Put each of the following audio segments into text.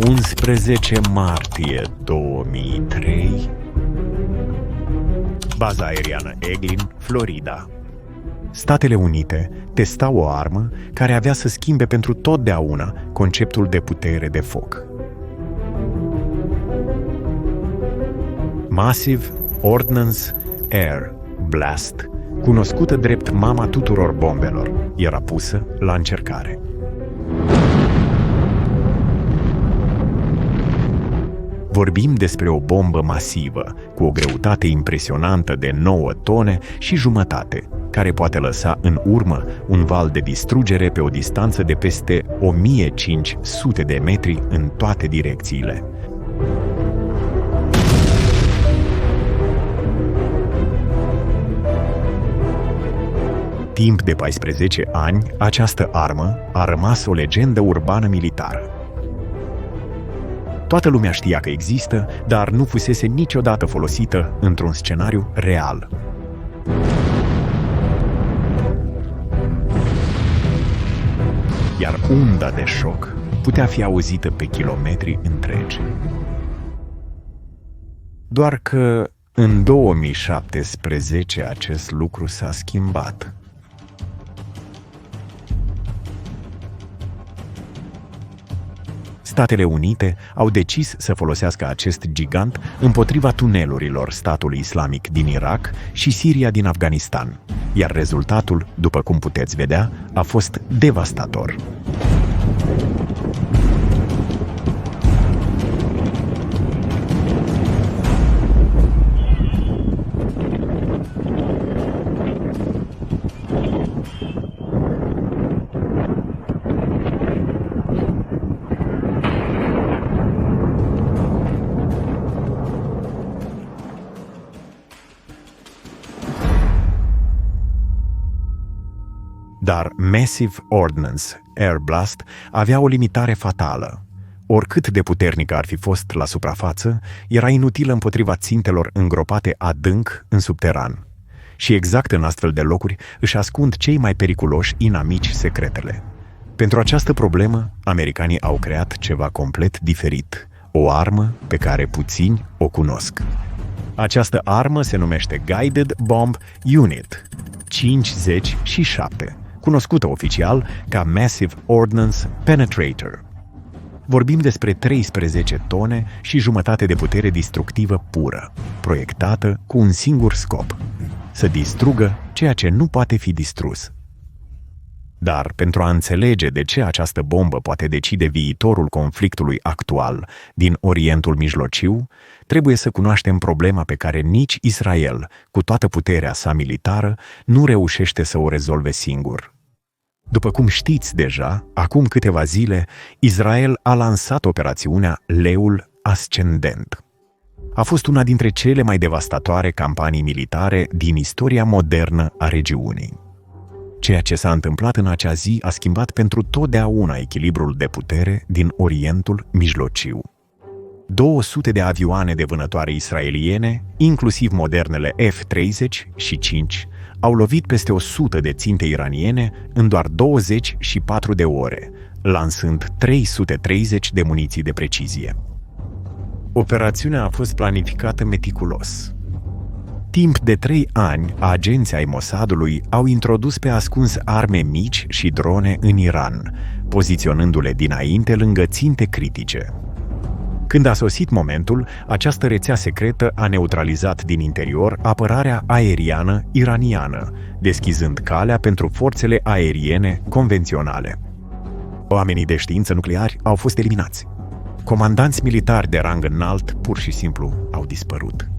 11 martie 2003. Baza aeriană Eglin, Florida. Statele Unite testau o armă care avea să schimbe pentru totdeauna conceptul de putere de foc. Massive Ordnance Air Blast, cunoscută drept mama tuturor bombelor, era pusă la încercare. Vorbim despre o bombă masivă, cu o greutate impresionantă de 9 tone și jumătate, care poate lăsa în urmă un val de distrugere pe o distanță de peste 1500 de metri în toate direcțiile. Timp de 14 ani, această armă a rămas o legendă urbană militară. Toată lumea știa că există, dar nu fusese niciodată folosită într-un scenariu real. Iar unda de șoc putea fi auzită pe kilometri întregi. Doar că în 2017 acest lucru s-a schimbat. Statele Unite au decis să folosească acest gigant împotriva tunelurilor statului islamic din Irak și Siria din Afganistan, iar rezultatul, după cum puteți vedea, a fost devastator. Dar Massive Ordnance Air Blast avea o limitare fatală. Oricât de puternică ar fi fost la suprafață, era inutilă împotriva țintelor îngropate adânc în subteran. Și exact în astfel de locuri își ascund cei mai periculoși inamici secretele. Pentru această problemă, americanii au creat ceva complet diferit, o armă pe care puțini o cunosc. Această armă se numește Guided Bomb Unit 57, cunoscută oficial ca Massive Ordnance Penetrator. Vorbim despre 13 tone și jumătate de putere distructivă pură, proiectată cu un singur scop: să distrugă ceea ce nu poate fi distrus. Dar pentru a înțelege de ce această bombă poate decide viitorul conflictului actual din Orientul Mijlociu, trebuie să cunoaștem problema pe care nici Israel, cu toată puterea sa militară, nu reușește să o rezolve singur. După cum știți deja, acum câteva zile, Israel a lansat operațiunea Leul Ascendent. A fost una dintre cele mai devastatoare campanii militare din istoria modernă a regiunii. Ceea ce s-a întâmplat în acea zi a schimbat pentru totdeauna echilibrul de putere din Orientul Mijlociu. 200 de avioane de vânătoare israeliene, inclusiv modernele F-35, au lovit peste 100 de ținte iraniene în doar 24 de ore, lansând 330 de muniții de precizie. Operațiunea a fost planificată meticulos. Timp de 3 ani, agenții ai Mossadului au introdus pe ascuns arme mici și drone în Iran, poziționându-le dinainte lângă ținte critice. Când a sosit momentul, această rețea secretă a neutralizat din interior apărarea aeriană iraniană, deschizând calea pentru forțele aeriene convenționale. Oamenii de știință nucleari au fost eliminați. Comandanți militari de rang înalt pur și simplu au dispărut.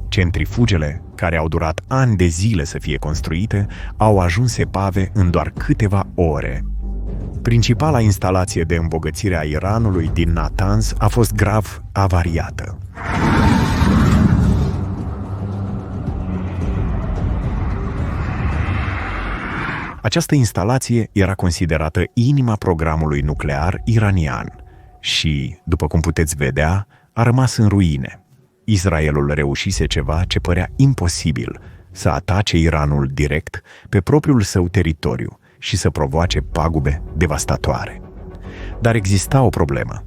Centrifugele, care au durat ani de zile să fie construite, au ajuns epave în doar câteva ore. Principala instalație de îmbogățire a Iranului din Natanz a fost grav avariată. Această instalație era considerată inima programului nuclear iranian și, după cum puteți vedea, a rămas în ruine. Israelul reușise ceva ce părea imposibil: să atace Iranul direct pe propriul său teritoriu și să provoace pagube devastatoare. Dar exista o problemă.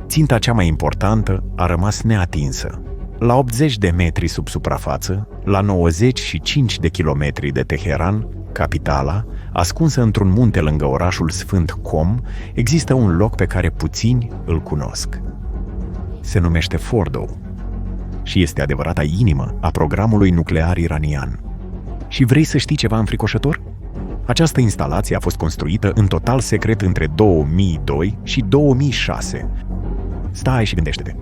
ținta cea mai importantă a rămas neatinsă. La 80 de metri sub suprafață, la 95 de kilometri de Teheran, capitala, ascunsă într-un munte lângă orașul sfânt Qom, există un loc pe care puțini îl cunosc. Se numește Fordow și este adevărata inimă a programului nuclear iranian. Și vrei să știi ceva înfricoșător? Această instalație a fost construită în total secret între 2002 și 2006. Stai și gândește-te.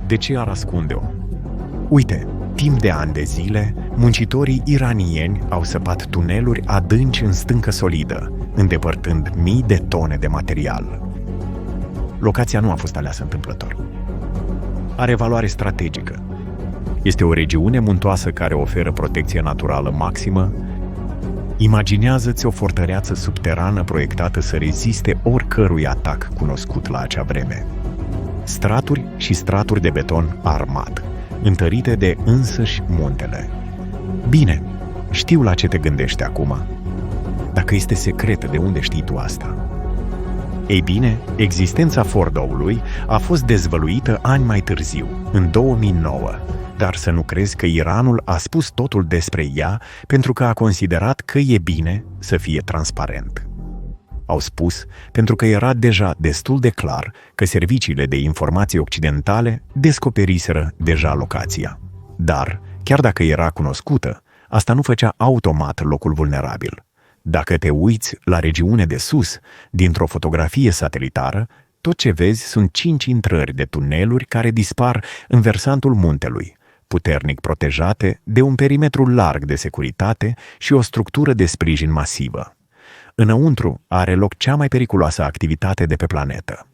De ce ar ascunde-o? Uite, timp de ani de zile, muncitorii iranieni au săpat tuneluri adânci în stâncă solidă, îndepărtând mii de tone de material. Locația nu a fost aleasă întâmplător. Are valoare strategică. Este o regiune muntoasă care oferă protecție naturală maximă. Imaginează-ți o fortăreață subterană proiectată să reziste oricărui atac cunoscut la acea vreme. Straturi și straturi de beton armat, întărite de însăși muntele. Bine, știu la ce te gândești acum. Dacă este secretă, de unde știi tu asta? Ei bine, existența Fordow-ului a fost dezvăluită ani mai târziu, în 2009, dar să nu crezi că Iranul a spus totul despre ea pentru că a considerat că e bine să fie transparent. Au spus pentru că era deja destul de clar că serviciile de informații occidentale descoperiseră deja locația. Dar, chiar dacă era cunoscută, asta nu făcea automat locul vulnerabil. Dacă te uiți la regiune de sus, dintr-o fotografie satelitară, tot ce vezi sunt 5 intrări de tuneluri care dispar în versantul muntelui, puternic protejate de un perimetru larg de securitate și o structură de sprijin masivă. Înăuntru are loc cea mai periculoasă activitate de pe planetă.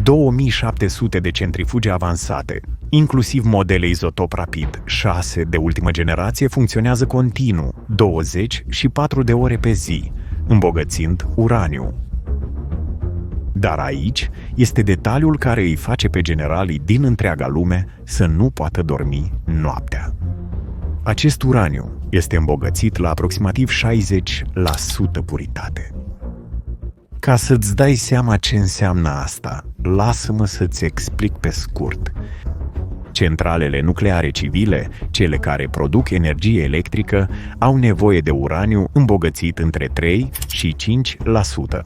2700 de centrifuge avansate, inclusiv modele izotop rapid 6 de ultimă generație, funcționează continuu, 24 de ore pe zi, îmbogățind uraniu. Dar aici este detaliul care îi face pe generalii din întreaga lume să nu poată dormi noaptea. Acest uraniu este îmbogățit la aproximativ 60% puritate. Ca să-ți dai seama ce înseamnă asta, lasă-mă să-ți explic pe scurt. Centralele nucleare civile, cele care produc energie electrică, au nevoie de uraniu îmbogățit între 3 și 5%.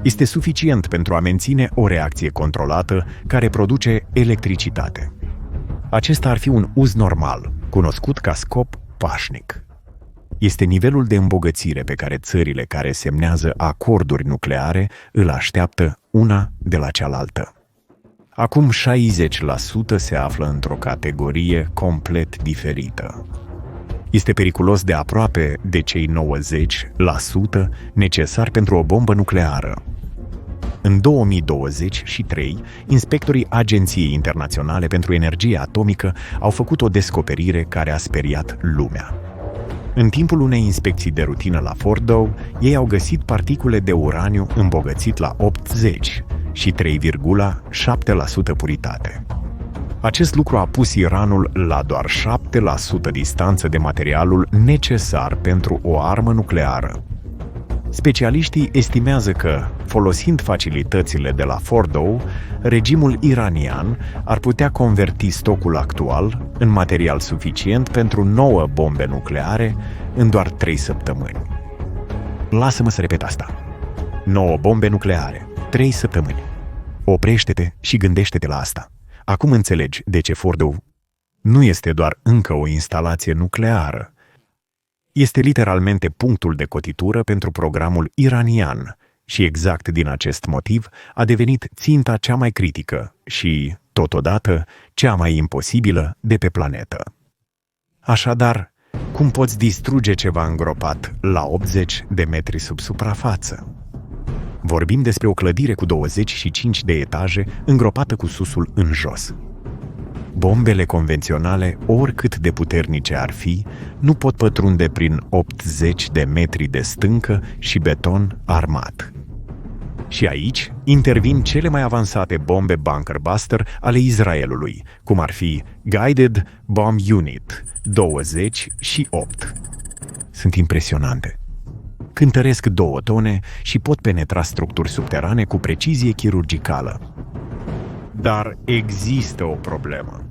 Este suficient pentru a menține o reacție controlată care produce electricitate. Acesta ar fi un uz normal, cunoscut ca scop pașnic. Este nivelul de îmbogățire pe care țările care semnează acorduri nucleare îl așteaptă una de la cealaltă. Acum 60% se află într-o categorie complet diferită. Este periculos de aproape de cei 90% necesari pentru o bombă nucleară. În 2023, inspectorii Agenției Internaționale pentru Energie Atomică au făcut o descoperire care a speriat lumea. În timpul unei inspecții de rutină la Fordow, ei au găsit particule de uraniu îmbogățit la 80 și 3,7% puritate. Acest lucru a pus Iranul la doar 7% distanță de materialul necesar pentru o armă nucleară. Specialiștii estimează că, folosind facilitățile de la Fordow, regimul iranian ar putea converti stocul actual în material suficient pentru 9 bombe nucleare în doar 3 săptămâni. Lasă-mă să repet asta. 9 bombe nucleare, 3 săptămâni. Oprește-te și gândește-te la asta. Acum înțelegi de ce Fordow nu este doar încă o instalație nucleară. Este literalmente punctul de cotitură pentru programul iranian și exact din acest motiv a devenit ținta cea mai critică și, totodată, cea mai imposibilă de pe planetă. Așadar, cum poți distruge ceva îngropat la 80 de metri sub suprafață? Vorbim despre o clădire cu 25 de etaje îngropată cu susul în jos. Bombele convenționale, oricât de puternice ar fi, nu pot pătrunde prin 80 de metri de stâncă și beton armat. Și aici intervin cele mai avansate bombe Bunker Buster ale Israelului, cum ar fi Guided Bomb Unit 28. Sunt impresionante. Cântăresc 2 tone și pot penetra structuri subterane cu precizie chirurgicală. Dar există o problemă.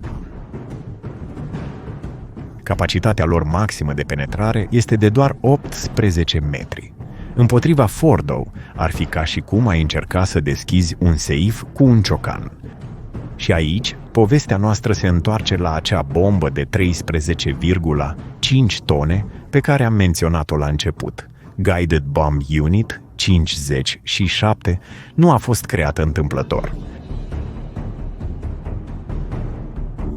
Capacitatea lor maximă de penetrare este de doar 18 metri. Împotriva Fordo, ar fi ca și cum ai încerca să deschizi un seif cu un ciocan. Și aici, povestea noastră se întoarce la acea bombă de 13,5 tone pe care am menționat-o la început. Guided Bomb Unit 57 nu a fost creată întâmplător.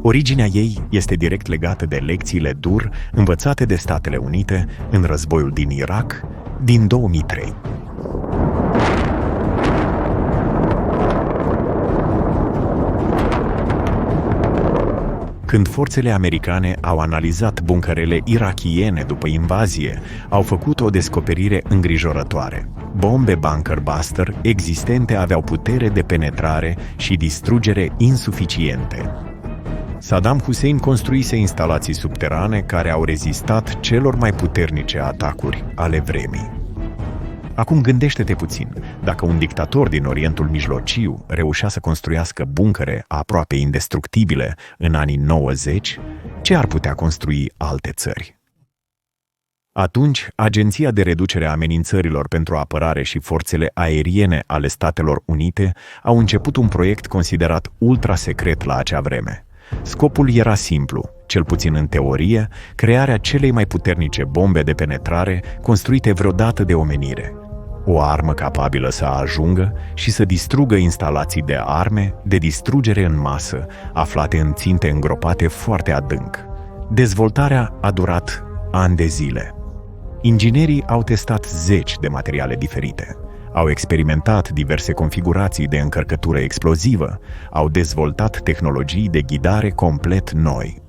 Originea ei este direct legată de lecțiile dur învățate de Statele Unite în războiul din Irak din 2003. Când forțele americane au analizat buncărele irakiene după invazie, au făcut o descoperire îngrijorătoare. Bombe Bunker Buster existente aveau putere de penetrare și distrugere insuficiente. Saddam Hussein construise instalații subterane care au rezistat celor mai puternice atacuri ale vremii. Acum gândește-te puțin, dacă un dictator din Orientul Mijlociu reușea să construiască buncăre aproape indestructibile în anii 90, ce ar putea construi alte țări? Atunci, Agenția de Reducere a Amenințărilor pentru Apărare și Forțele Aeriene ale Statelor Unite au început un proiect considerat ultra-secret la acea vreme. Scopul era simplu, cel puțin în teorie, crearea celei mai puternice bombe de penetrare construite vreodată de omenire. O armă capabilă să ajungă și să distrugă instalații de arme de distrugere în masă, aflate în ținte îngropate foarte adânc. Dezvoltarea a durat ani de zile. Inginerii au testat zeci de materiale diferite. Au experimentat diverse configurații de încărcătură explozivă, au dezvoltat tehnologii de ghidare complet noi.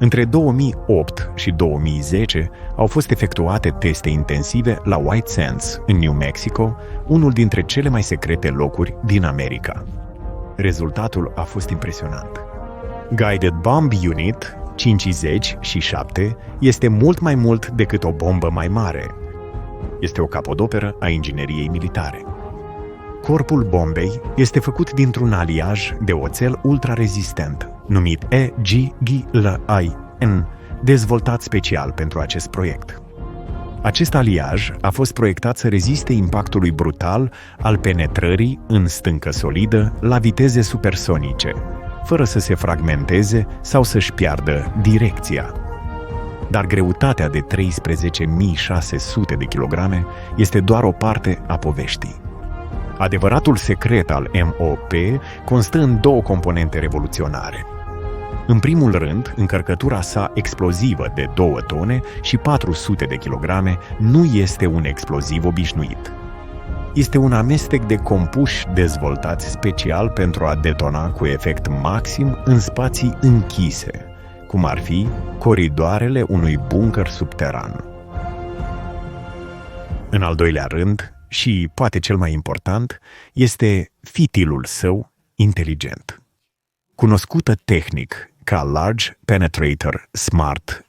Între 2008 și 2010 au fost efectuate teste intensive la White Sands, în New Mexico, unul dintre cele mai secrete locuri din America. Rezultatul a fost impresionant. Guided Bomb Unit 57 este mult mai mult decât o bombă mai mare. Este o capodoperă a ingineriei militare. Corpul bombei este făcut dintr-un aliaj de oțel ultrarezistent, numit EGGLIN, dezvoltat special pentru acest proiect. Acest aliaj a fost proiectat să reziste impactului brutal al penetrării în stâncă solidă la viteze supersonice, fără să se fragmenteze sau să-și piardă direcția. Dar greutatea de 13.600 de kilograme este doar o parte a poveștii. Adevăratul secret al MOP constă în două componente revoluționare. În primul rând, încărcătura sa explozivă de 2 tone și 400 de kilograme nu este un exploziv obișnuit. Este un amestec de compuși dezvoltați special pentru a detona cu efect maxim în spații închise, cum ar fi coridoarele unui bunker subteran. În al doilea rând, și poate cel mai important, este fitilul său inteligent. Cunoscută tehnic ca Large Penetrator Smart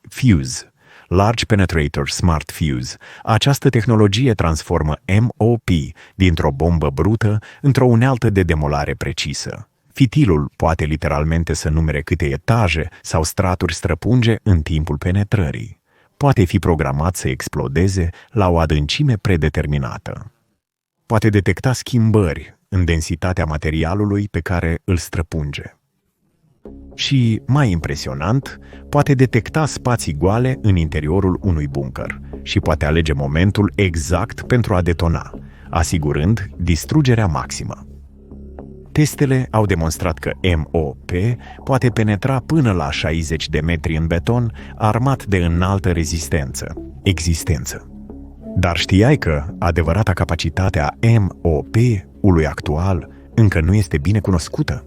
Fuse, această tehnologie transformă MOP dintr-o bombă brută într-o unealtă de demolare precisă. Fitilul poate literalmente să numere câte etaje sau straturi străpunge în timpul penetrării. Poate fi programat să explodeze la o adâncime predeterminată. Poate detecta schimbări în densitatea materialului pe care îl străpunge. Și, mai impresionant, poate detecta spații goale în interiorul unui bunker și poate alege momentul exact pentru a detona, asigurând distrugerea maximă. Testele au demonstrat că MOP poate penetra până la 60 de metri în beton, armat de înaltă existență. Dar știai că adevărata capacitate a MOP-ului actual încă nu este bine cunoscută?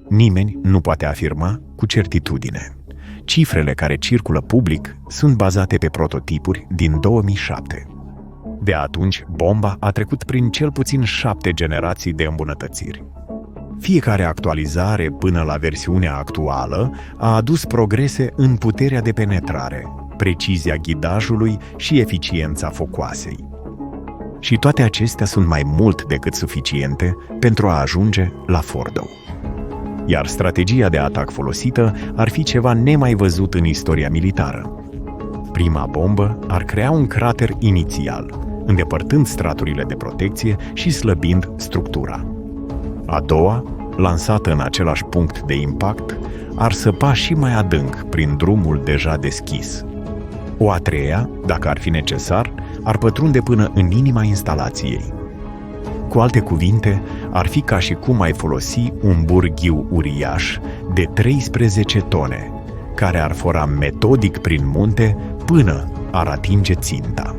Nimeni nu poate afirma cu certitudine. Cifrele care circulă public sunt bazate pe prototipuri din 2007. De atunci, bomba a trecut prin cel puțin 7 generații de îmbunătățiri. Fiecare actualizare până la versiunea actuală a adus progrese în puterea de penetrare, precizia ghidajului și eficiența focoasei. Și toate acestea sunt mai mult decât suficiente pentru a ajunge la Fordo. iar strategia de atac folosită ar fi ceva nemai văzut în istoria militară. Prima bombă ar crea un crater inițial, îndepărtând straturile de protecție și slăbind structura. A doua, lansată în același punct de impact, ar săpa și mai adânc prin drumul deja deschis. O a treia, dacă ar fi necesar, ar pătrunde până în inima instalației. Cu alte cuvinte, ar fi ca și cum ai folosi un burghiu uriaș de 13 tone, care ar fora metodic prin munte până ar atinge ținta.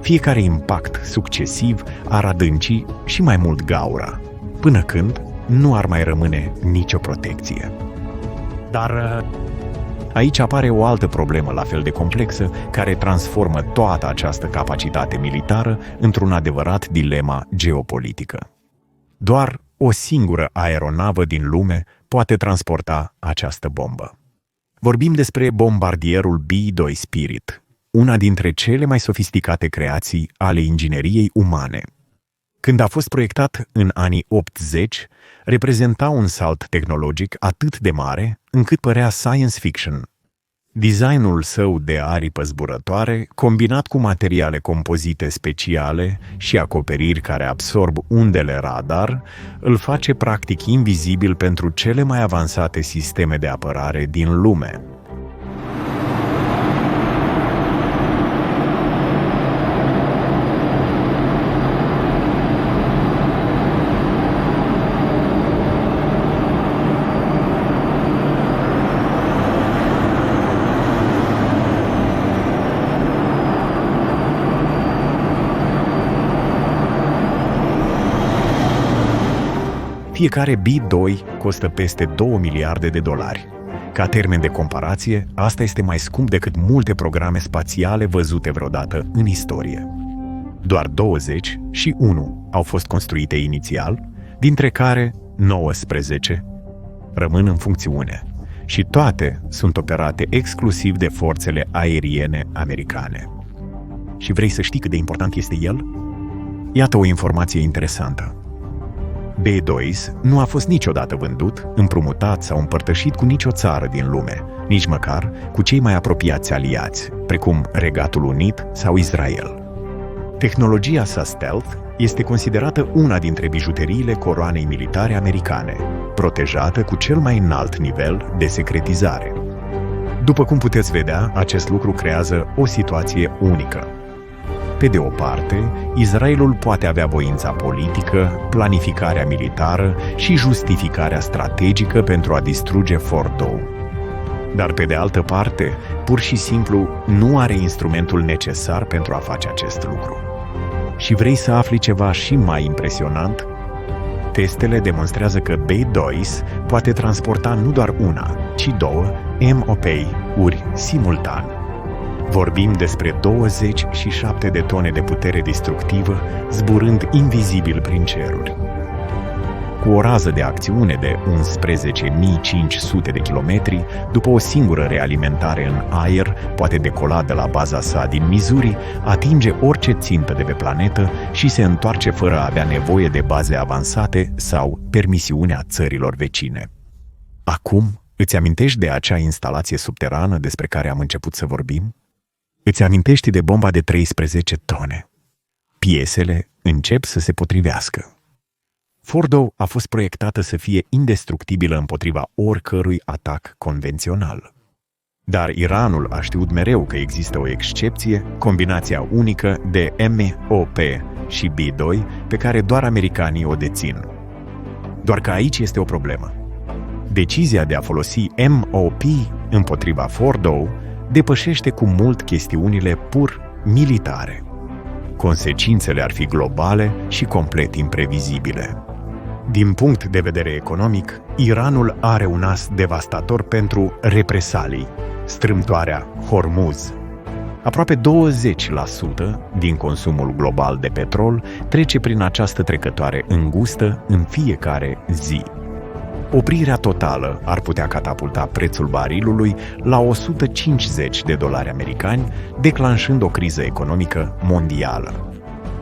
Fiecare impact succesiv ar adânci și mai mult gaura, până când nu ar mai rămâne nicio protecție. Dar aici apare o altă problemă la fel de complexă, care transformă toată această capacitate militară într-un adevărat dilema geopolitică. Doar o singură aeronavă din lume poate transporta această bombă. Vorbim despre bombardierul B-2 Spirit, una dintre cele mai sofisticate creații ale ingineriei umane. Când a fost proiectat în anii 80, reprezenta un salt tehnologic atât de mare încât părea science fiction. Designul său de aripă zburătoare, combinat cu materiale compozite speciale și acoperiri care absorb undele radar, îl face practic invizibil pentru cele mai avansate sisteme de apărare din lume. Fiecare B-2 costă peste 2 miliarde de dolari. Ca termen de comparație, asta este mai scump decât multe programe spațiale văzute vreodată în istorie. Doar 21 au fost construite inițial, dintre care 19 rămân în funcțiune și toate sunt operate exclusiv de forțele aeriene americane. Și vrei să știi cât de important este el? Iată o informație interesantă. B-2 nu a fost niciodată vândut, împrumutat sau împărtășit cu nicio țară din lume, nici măcar cu cei mai apropiați aliați, precum Regatul Unit sau Israel. Tehnologia sa stealth este considerată una dintre bijuteriile coroanei militare americane, protejată cu cel mai înalt nivel de secretizare. După cum puteți vedea, acest lucru creează o situație unică. Pe de o parte, Israelul poate avea voința politică, planificarea militară și justificarea strategică pentru a distruge Fordo. Dar pe de altă parte, pur și simplu nu are instrumentul necesar pentru a face acest lucru. Și vrei să afli ceva și mai impresionant? Testele demonstrează că B-2 poate transporta nu doar una, ci două MOP-uri simultan. Vorbim despre 27 de tone de putere destructivă, zburând invizibil prin ceruri. Cu o rază de acțiune de 11.500 de kilometri, după o singură realimentare în aer, poate decola de la baza sa din Missouri, atinge orice țintă de pe planetă și se întoarce fără a avea nevoie de baze avansate sau permisiunea țărilor vecine. Acum, îți amintești de acea instalație subterană despre care am început să vorbim? Îți amintești de bomba de 13 tone. Piesele încep să se potrivească. Fordo a fost proiectată să fie indestructibilă împotriva oricărui atac convențional. Dar Iranul a știut mereu că există o excepție, combinația unică de MOP și B-2 pe care doar americanii o dețin. Doar că aici este o problemă. Decizia de a folosi MOP împotriva Fordo depășește cu mult chestiunile pur militare. Consecințele ar fi globale și complet imprevizibile. Din punct de vedere economic, Iranul are un as devastator pentru represalii, strâmtoarea Hormuz. Aproape 20% din consumul global de petrol trece prin această trecătoare îngustă în fiecare zi. Oprirea totală ar putea catapulta prețul barilului la $150, declanșând o criză economică mondială.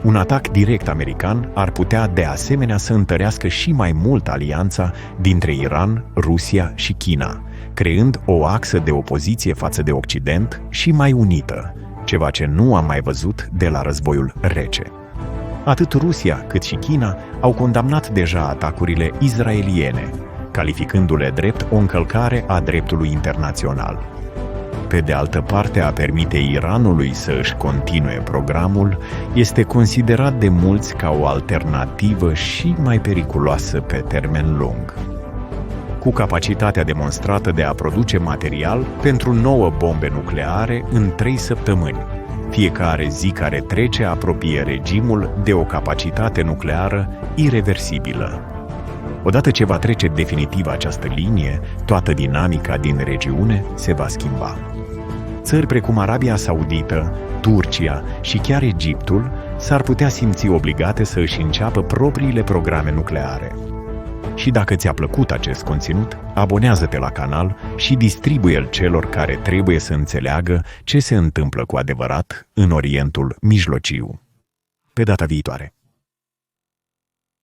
Un atac direct american ar putea de asemenea să întărească și mai mult alianța dintre Iran, Rusia și China, creând o axă de opoziție față de Occident și mai unită, ceva ce nu am mai văzut de la războiul rece. Atât Rusia cât și China au condamnat deja atacurile izraeliene, calificându-le drept o încălcare a dreptului internațional. Pe de altă parte, a permite Iranului să își continue programul este considerat de mulți ca o alternativă și mai periculoasă pe termen lung. Cu capacitatea demonstrată de a produce material pentru 9 bombe nucleare în 3 săptămâni, fiecare zi care trece apropie regimul de o capacitate nucleară ireversibilă. Odată ce va trece definitiv această linie, toată dinamica din regiune se va schimba. Țări precum Arabia Saudită, Turcia și chiar Egiptul s-ar putea simți obligate să își înceapă propriile programe nucleare. Și dacă ți-a plăcut acest conținut, abonează-te la canal și distribuie-l celor care trebuie să înțeleagă ce se întâmplă cu adevărat în Orientul Mijlociu. Pe data viitoare!